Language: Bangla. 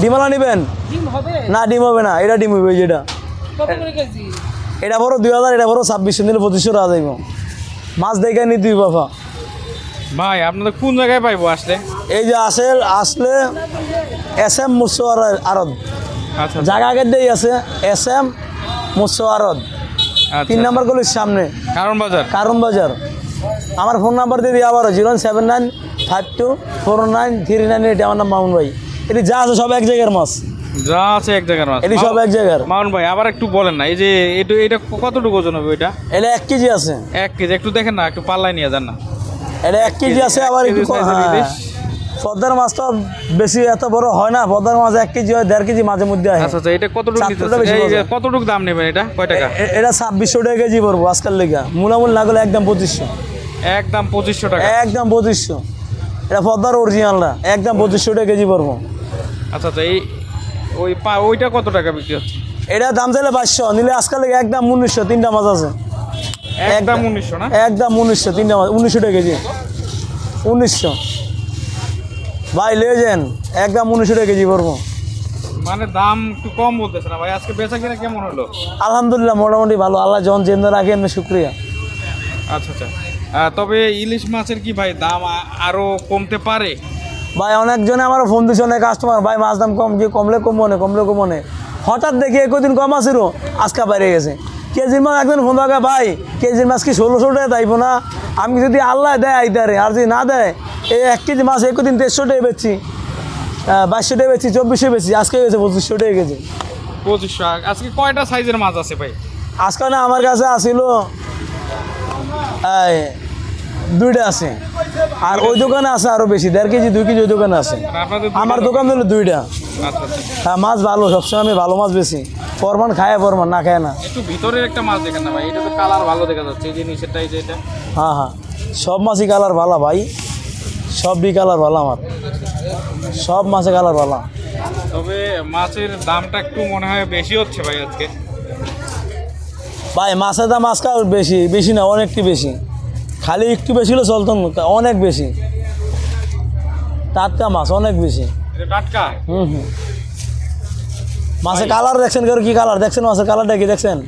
ডিমালা নেবেন? না ডিম হবে না, এটা ডিম হবে যেটা। এটা বড় 2000, এটা বড় 2600 নিলে 2500 টাকা যাইব। মাছ দেখে নি দুই বাবা। ভাই আপনাদের কোন জায়গায় পাইবো আসলে? এই যে আসলে SM মৎস্য আড়ত, আচ্ছা জায়গা আগের দিয়েই আছে SM মৎস্য আড়ত, 3 নম্বর গলির সামনে, কারণ বাজার। আমার ফোন নাম্বার দিয়ে দিই আবারও 07952493938। আমার নাম মামুন ভাই। এটি যা আছে সব এক জায়গার মাছ, যা আছে এক জায়গার মাছ, এটি সব এক জায়গার। মামুন ভাই আবার একটু বলেন না, এই যে এটা কতটুকু ওজন হবে? এটা 1 কেজি আছে। 1 কেজি, একটু দেখেন না, একটু পাল্লায় নিয়ে যান না। এটা 1 কেজি আছে। আবার একটু পদ্মার মাছ তো বেশি এত বড় হয় না, পদ্মার মাছ 1 কেজি হয়, 1.5 কেজি মাঝে মধ্যে হয়। আচ্ছা আচ্ছা, এটা কতটুকু দাম নেবেন? এটা কয় টাকা? এটা 2600 টাকা কেজি পড়বো আজকাল লেগা। মূলামূল না গেলে একদম 2500। একদম 2500 টাকা? একদম 2500। এটা পদ্মার অরিজিনালটা, একদম 2500 টাকা কেজি পড়বো। আচ্ছা আচ্ছা, ওইটা কত টাকা বিক্রি হচ্ছে? এটা দাম চাইলে 500, নিলে আজকাল লেগে একদম 1900। 3টা মাছ আছে, একদম 1900 না? একদম 1900। 3টা মাছ 1900 টাকা কেজি। 1900 ভাই লিয়ে যান, একদম 1900 টাকা কেজি পড়বো। মানে দাম একটু কম বলতেছে না ভাই? আজকে বেচা কিনা কেমন হলো? আলহামদুলিল্লাহ মোটামুটি ভালো, আল্লাহ যখন জেনে রাখেন শুক্রিয়া। আচ্ছা আচ্ছা, তবে ইলিশ মাছের কি ভাই দাম আরো কমতে পারে? ভাই অনেকজনে আমার ফোন দিচ্ছে, অনেক কাস্টমার, ভাই মাছ দাম কম, যে কমলে কমনে। হঠাৎ দেখি একদিন কম আসিল, আজকে বাইরে গেছে। কেজির মাছ একদিন ফোন থাকে, ভাই কেজির মাছ কি 1600 টাকা তাইব না? আমি যদি আল্লাহ দেয় আইতারে, আর যদি না দেয়, এই 1 কেজি মাছ একদিন 1300 টাকা বেচছি, 2200 টাকা বেচছি, 2400 বেচছি, আজকে গেছে 2500 টাকা কেজি। 2500। আজকে কয়টা সাইজের মাছ আছে ভাই? আজকে না আমার কাছে আসিল 2টা আছে, আর ওই দোকানে আছে আরো বেশি, 1.5 কেজি 2 কেজি ওই দোকানে আছে। আমার দোকান হলো 2টা। আচ্ছা আচ্ছা, হ্যাঁ মাছ ভালো, সবসময় আমি ভালো মাছ বেশি। ফরমান খায়, ফরমান না খায় না। একটু ভিতরের একটা মাছ দেখেন না ভাই, এটা তো কালার ভালো দেখা যাচ্ছে, এই যে নিচেরটা, এই যে এটা। হ্যাঁ সব মাছই কালার ভালো ভাই, সবই কালার ভালো আমার, সব মাছে কালার ভালো। তবে মাছের দামটা একটু মনে হয় বেশি হচ্ছে ভাই আজকে। ভাই মাছের দাম আজকাল বেশি না, অনেকটি বেশি। খালি একটু বেশি হলে চলতো না, অনেক বেশি। টাটকা মাছ অনেক বেশি। এটা টাটকা? মাছের কালার দেখছেন, কি কালার দেখছেন? মাছের কালারটা কি দেখছেন?